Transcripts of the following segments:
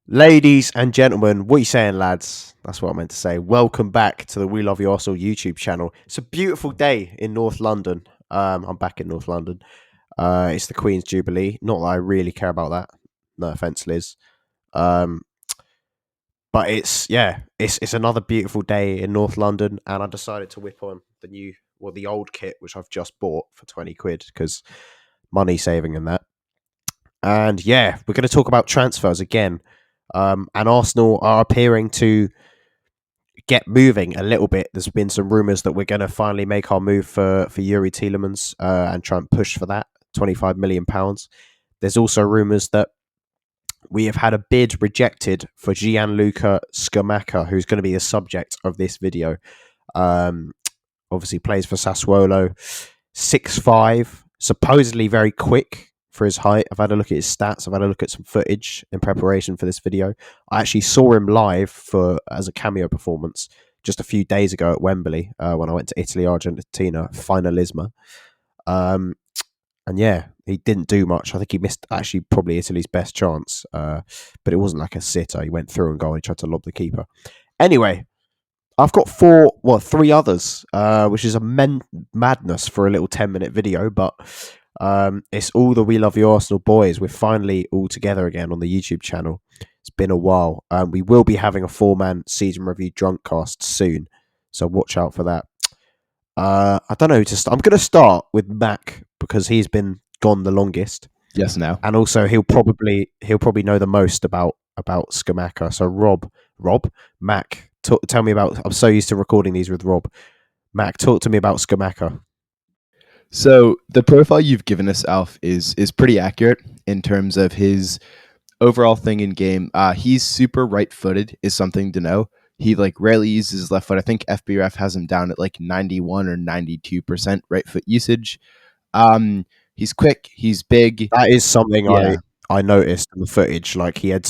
Ladies and gentlemen, what are you saying, lads? That's what I meant to say. Welcome back to the We Love You Arsenal YouTube channel. It's a beautiful day in North London. I'm back in North London. It's the Queen's Jubilee. Not that I really care about that. No offense, Liz. Um, but it's another beautiful day in North London, and I decided to whip on the old kit which I've just bought for 20 quid because money saving and that. And yeah, we're going to talk about transfers again. And Arsenal are appearing to get moving a little bit. There's been some rumours that we're going to finally make our move for Yuri Tielemans and try and push for that £25 million. There's also rumours that we have had a bid rejected for Gianluca Scamacca, who's going to be the subject of this video. Um, Obviously plays for Sassuolo, 6'5", supposedly very quick for his height. I've had a look at his stats. I've had a look at some footage in preparation for this video. I actually saw him live as a cameo performance just a few days ago at Wembley when I went to Italy, Argentina, Finalisma. And yeah, he didn't do much. I think he missed actually probably Italy's best chance, but it wasn't like a sitter. He went through and goal and he tried to lob the keeper. Anyway, I've got three others, which is a madness for a little 10-minute video, but it's all the We Love You Arsenal boys. We're finally all together again on the YouTube channel. It's been a while. We will be having a 4-man season review drunk cast soon, so watch out for that. I don't know who to start. I'm going to start with Mac because he's been gone the longest. Yes, now. And also he'll probably know the most about Scamacca. So Mac, tell me about. I'm so used to recording these with Rob. Mac, talk to me about Scamacca. So the profile you've given us, Alf, is pretty accurate in terms of his overall thing in game. He's super right-footed, is something to know. He rarely uses his left foot. I think FBref has him down at 91 or 92% right foot usage. He's quick. He's big. That is something I noticed in the footage. Like he had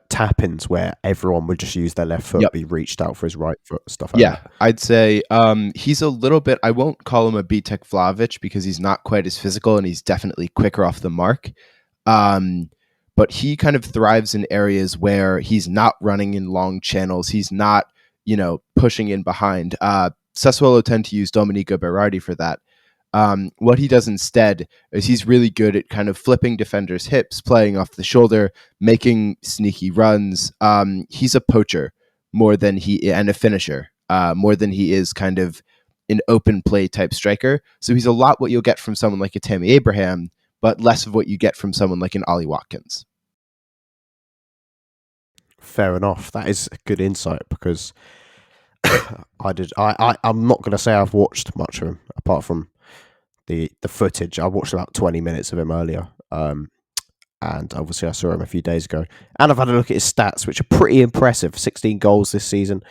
tap-ins where everyone would just use their left foot, be reached out for his right foot, stuff like that. I'd say he's a little bit, I won't call him a Bitek Vlahovic because he's not quite as physical and he's definitely quicker off the mark. But he kind of thrives in areas where he's not running in long channels. He's not, pushing in behind. Sassuolo tend to use Domenico Berardi for that. What he does instead is he's really good at kind of flipping defenders' hips, playing off the shoulder, making sneaky runs. He's a poacher and a finisher more than he is kind of an open play type striker. So he's a lot what you'll get from someone like a Tammy Abraham, but less of what you get from someone like an Ollie Watkins. Fair enough. That is a good insight because I'm not going to say I've watched much of him apart from the footage. I watched about 20 minutes of him earlier, and obviously I saw him a few days ago. And I've had a look at his stats, which are pretty impressive. 16 goals this season.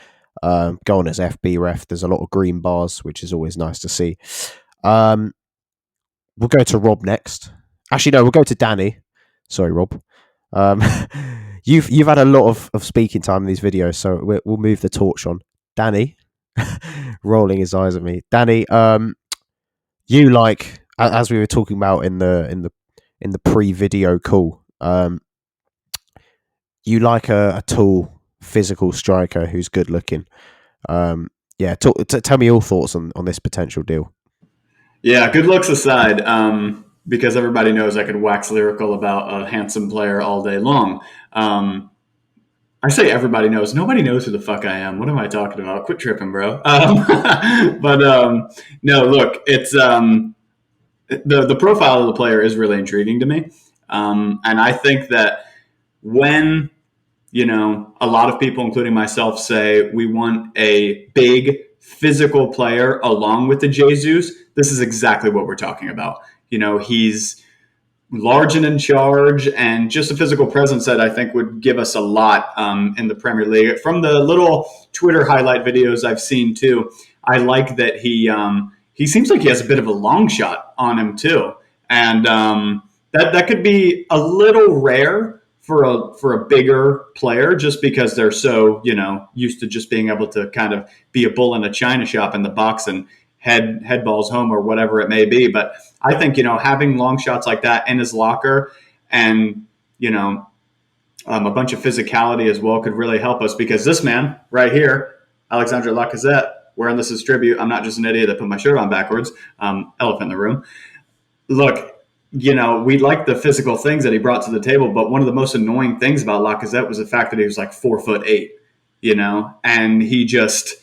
Going as FBref. There's a lot of green bars, which is always nice to see. We'll go to Rob next. Actually, no, we'll go to Danny. Sorry, Rob. You've had a lot of speaking time in these videos, so we'll move the torch on. Danny, rolling his eyes at me. Danny, you as we were talking about in the pre-video call, you like a tall, physical striker who's good looking. Tell me your thoughts on this potential deal. Yeah, good looks aside, because everybody knows I could wax lyrical about a handsome player all day long. I say everybody knows. Nobody knows who the fuck I am. What am I talking about? Quit tripping, bro. No, look, it's the profile of the player is really intriguing to me. And I think that when, a lot of people, including myself, say we want a big physical player along with the Jesus, this is exactly what we're talking about. He's large and in charge, and just a physical presence that I think would give us a lot in the Premier League. From the little Twitter highlight videos I've seen too, I like that he seems like he has a bit of a long shot on him too, and that could be a little rare for a bigger player, just because they're so used to just being able to kind of be a bull in a china shop in the box and head balls home or whatever it may be. But I think, having long shots like that in his locker and, a bunch of physicality as well could really help us, because this man right here, Alexandre Lacazette, wearing this as tribute. I'm not just an idiot that put my shirt on backwards. Elephant in the room. Look, we like the physical things that he brought to the table, but one of the most annoying things about Lacazette was the fact that he was like 4'8", and he just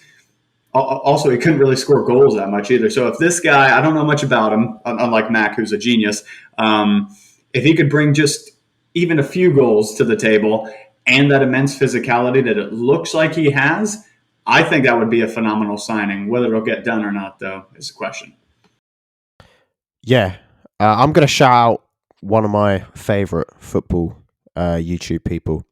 also he couldn't really score goals that much either. So if this guy, I don't know much about him, unlike Mac, who's a genius, if he could bring just even a few goals to the table and that immense physicality that it looks like he has, I think that would be a phenomenal signing. Whether it'll get done or not, though, is the question. Yeah. I'm going to shout out one of my favourite football YouTube people,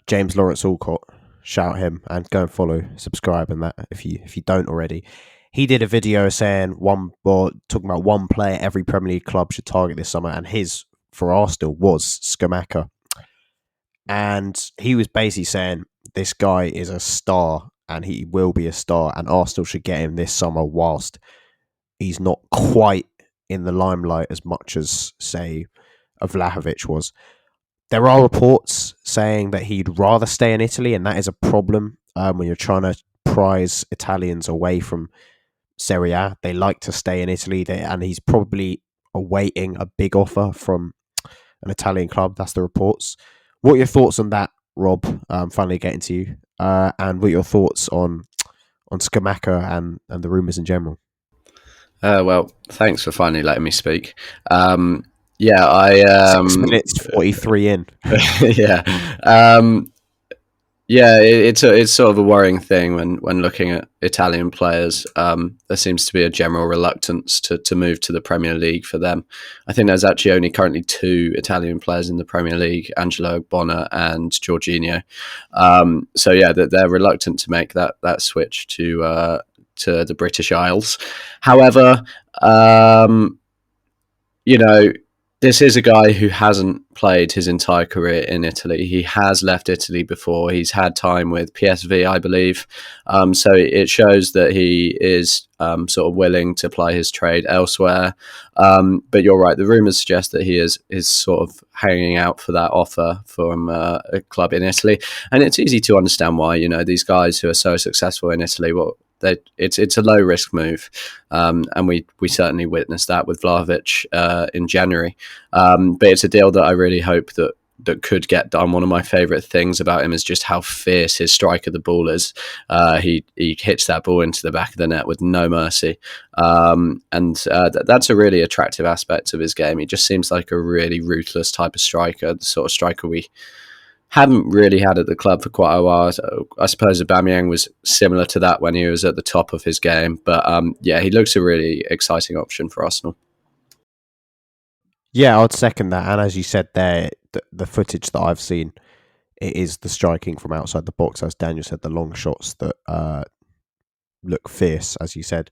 James Lawrence Alcott. Shout him and go and follow, subscribe, and that if you don't already. He did a video saying talking about one player every Premier League club should target this summer, and his for Arsenal was SCAMACCA. And he was basically saying this guy is a star and he will be a star, and Arsenal should get him this summer whilst he's not quite in the limelight as much as, say, a Vlahovic was. There are reports saying that he'd rather stay in Italy, and that is a problem when you're trying to prize Italians away from Serie A. They like to stay in Italy, and he's probably awaiting a big offer from an Italian club. That's the reports. What are your thoughts on that, Rob? Finally getting to you. And what are your thoughts on SCAMACCA and the rumours in general? Well, thanks for finally letting me speak. 6 minutes 43 in. It's sort of a worrying thing when looking at Italian players. There seems to be a general reluctance to move to the Premier League for them. I think there's actually only currently 2 Italian players in the Premier League, Angelo Ogbonna and Jorginho. They're reluctant to make that switch to the British Isles. However, this is a guy who hasn't played his entire career in Italy. He has left Italy before. He's had time with PSV, I believe. So it shows that he is sort of willing to ply his trade elsewhere. But you're right. The rumours suggest that he is sort of hanging out for that offer from a club in Italy. And it's easy to understand why, these guys who are so successful in Italy, it's a low risk move, and we certainly witnessed that with Vlahovic in January. But it's a deal that I really hope that could get done. One of my favourite things about him is just how fierce his strike of the ball is. He hits that ball into the back of the net with no mercy, that's a really attractive aspect of his game. He just seems like a really ruthless type of striker, the sort of striker we haven't really had at the club for quite a while. So I suppose Aubameyang was similar to that when he was at the top of his game. But he looks a really exciting option for Arsenal. Yeah, I'd second that. And as you said there, the footage that I've seen, it is the striking from outside the box. As Daniel said, the long shots that look fierce, as you said.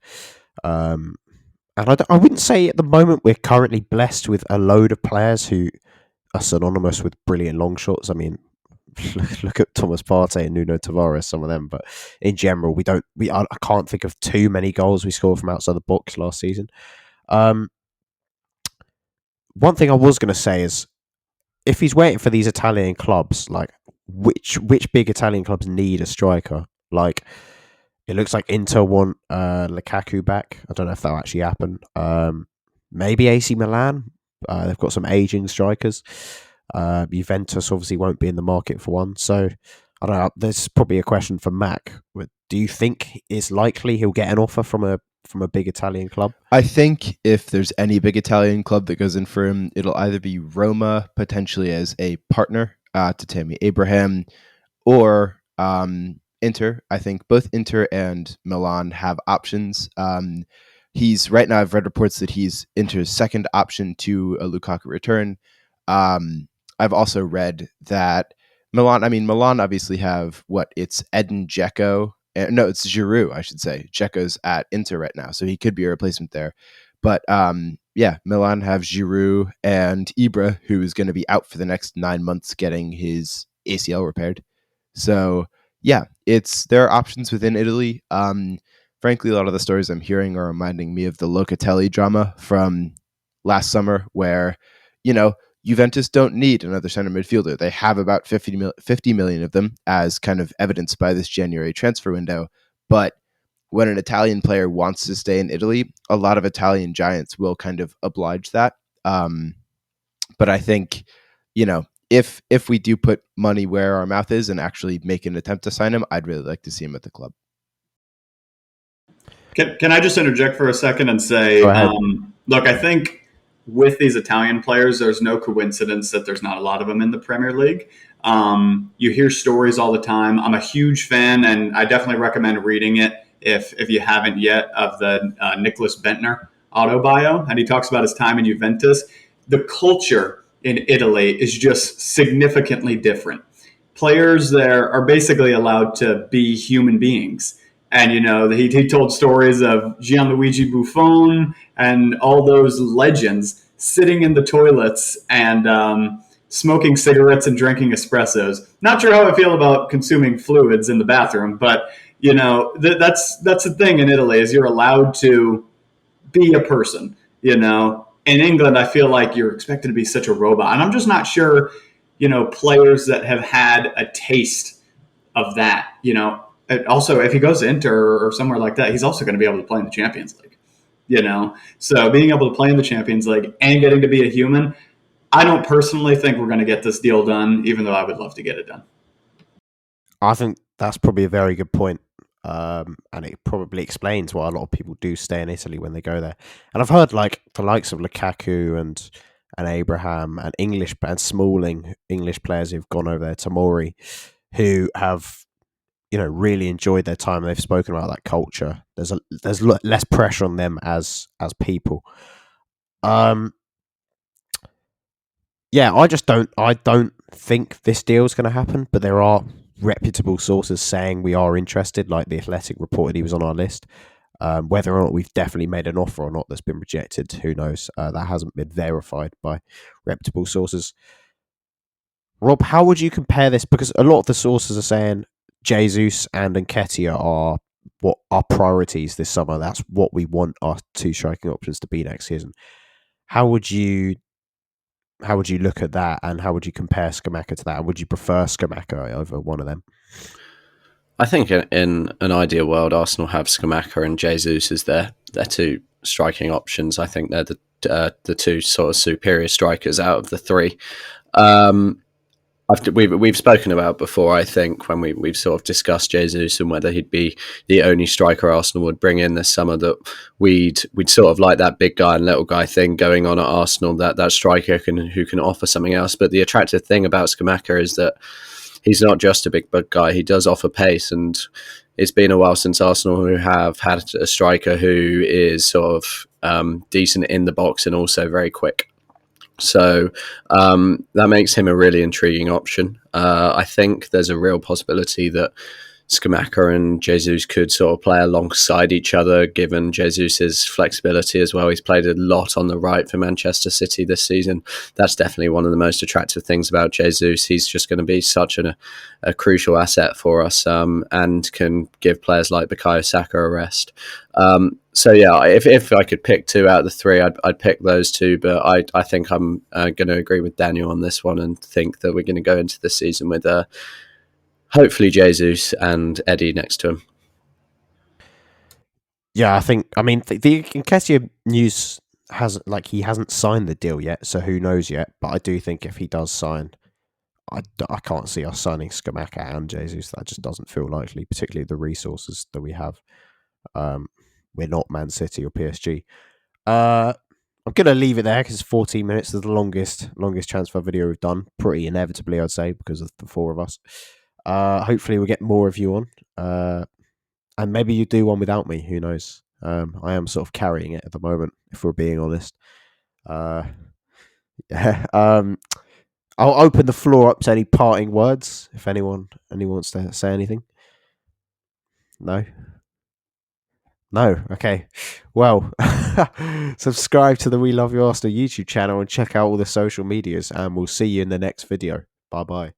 And I wouldn't say at the moment we're currently blessed with a load of players who are synonymous with brilliant long shots. I mean, look at Thomas Partey and Nuno Tavares, some of them. But in general, I can't think of too many goals we scored from outside the box last season. One thing I was going to say is, if he's waiting for these Italian clubs, like which big Italian clubs need a striker? Like, it looks like Inter want Lukaku back. I don't know if that'll actually happen. Maybe AC Milan. They've got some aging strikers. Juventus obviously won't be in the market for one. So, I don't know. There's probably a question for Mac. Do you think it's likely he'll get an offer from a big Italian club? I think if there's any big Italian club that goes in for him, it'll either be Roma, potentially as a partner to Tammy Abraham, or Inter. I think both Inter and Milan have options. He's right now, I've read reports that he's Inter's second option to a Lukaku return. I've also read that Milan obviously have it's Edin Dzeko. No, it's Giroud, I should say. Dzeko's at Inter right now, so he could be a replacement there. But Milan have Giroud and Ibra, who is going to be out for the next 9 months getting his ACL repaired. So there are options within Italy. Frankly, a lot of the stories I'm hearing are reminding me of the Locatelli drama from last summer, where Juventus don't need another center midfielder. They have about 50 million of them, as kind of evidenced by this January transfer window. But when an Italian player wants to stay in Italy, a lot of Italian giants will kind of oblige that. But I think, if we do put money where our mouth is and actually make an attempt to sign him, I'd really like to see him at the club. Can I just interject for a second and say, look, I think with these Italian players, there's no coincidence that there's not a lot of them in the Premier League. You hear stories all the time. I'm a huge fan, and I definitely recommend reading it if you haven't yet, of the Nicholas Bentner autobio. And he talks about his time in Juventus. The culture in Italy is just significantly different. Players there are basically allowed to be human beings. And, he told stories of Gianluigi Buffon and all those legends sitting in the toilets and smoking cigarettes and drinking espressos. Not sure how I feel about consuming fluids in the bathroom, but, that's the thing in Italy, is you're allowed to be a person. In England, I feel like you're expected to be such a robot. And I'm just not sure, players that have had a taste of that, also, if he goes to Inter or somewhere like that, he's also going to be able to play in the Champions League, So being able to play in the Champions League and getting to be a human, I don't personally think we're going to get this deal done, even though I would love to get it done. I think that's probably a very good point. And it probably explains why a lot of people do stay in Italy when they go there. And I've heard like the likes of Lukaku and Abraham and Smalling, English players who've gone over there, Tomori, who have really enjoyed their time. They've spoken about that culture. There's less pressure on them as people. I don't think this deal is going to happen, but there are reputable sources saying we are interested. Like The Athletic reported he was on our list. Whether or not we've definitely made an offer or not that's been rejected, who knows? That hasn't been verified by reputable sources. Rob, how would you compare this? Because a lot of the sources are saying Jesus and Nketiah are what our priorities this summer. That's what we want our two striking options to be next season. How would you look at that, and how would you compare SCAMACCA to that? And would you prefer SCAMACCA over one of them? I think in an ideal world, Arsenal have SCAMACCA and Jesus as their two striking options. I think they're the two sort of superior strikers out of the three. We've spoken about before, I think, when we've sort of discussed Jesus and whether he'd be the only striker Arsenal would bring in this summer, that we'd sort of like that big guy and little guy thing going on at Arsenal, that striker who can offer something else. But the attractive thing about SCAMACCA is that he's not just a big guy. He does offer pace, and it's been a while since Arsenal who have had a striker who is sort of decent in the box and also very quick. So that makes him a really intriguing option. I think there's a real possibility that SCAMACCA and Jesus could sort of play alongside each other, given Jesus's flexibility as well. He's played a lot on the right for Manchester City this season. That's definitely one of the most attractive things about Jesus. He's just going to be such a crucial asset for us, and can give players like Bukayo Saka a rest. So yeah, if I could pick two out of the three, I'd pick those two. But I think I'm going to agree with Daniel on this one, and think that we're going to go into the season with hopefully Jesus and Eddie next to him. Yeah, I mean, the Nketiah news he hasn't signed the deal yet, so who knows yet. But I do think if he does sign, I can't see us signing SCAMACCA and Jesus. That just doesn't feel likely, particularly the resources that we have. We're not Man City or PSG. I'm going to leave it there because it's 14 minutes. It's the longest transfer video we've done, pretty inevitably, I'd say, because of the four of us. Hopefully we'll get more of you on. And maybe you do one without me, who knows? I am sort of carrying it at the moment, if we're being honest. Yeah. I'll open the floor up to any parting words, if anyone wants to say anything. No? No? Okay. Well, subscribe to the We Love You Arsenal YouTube channel and check out all the social medias, and we'll see you in the next video. Bye-bye.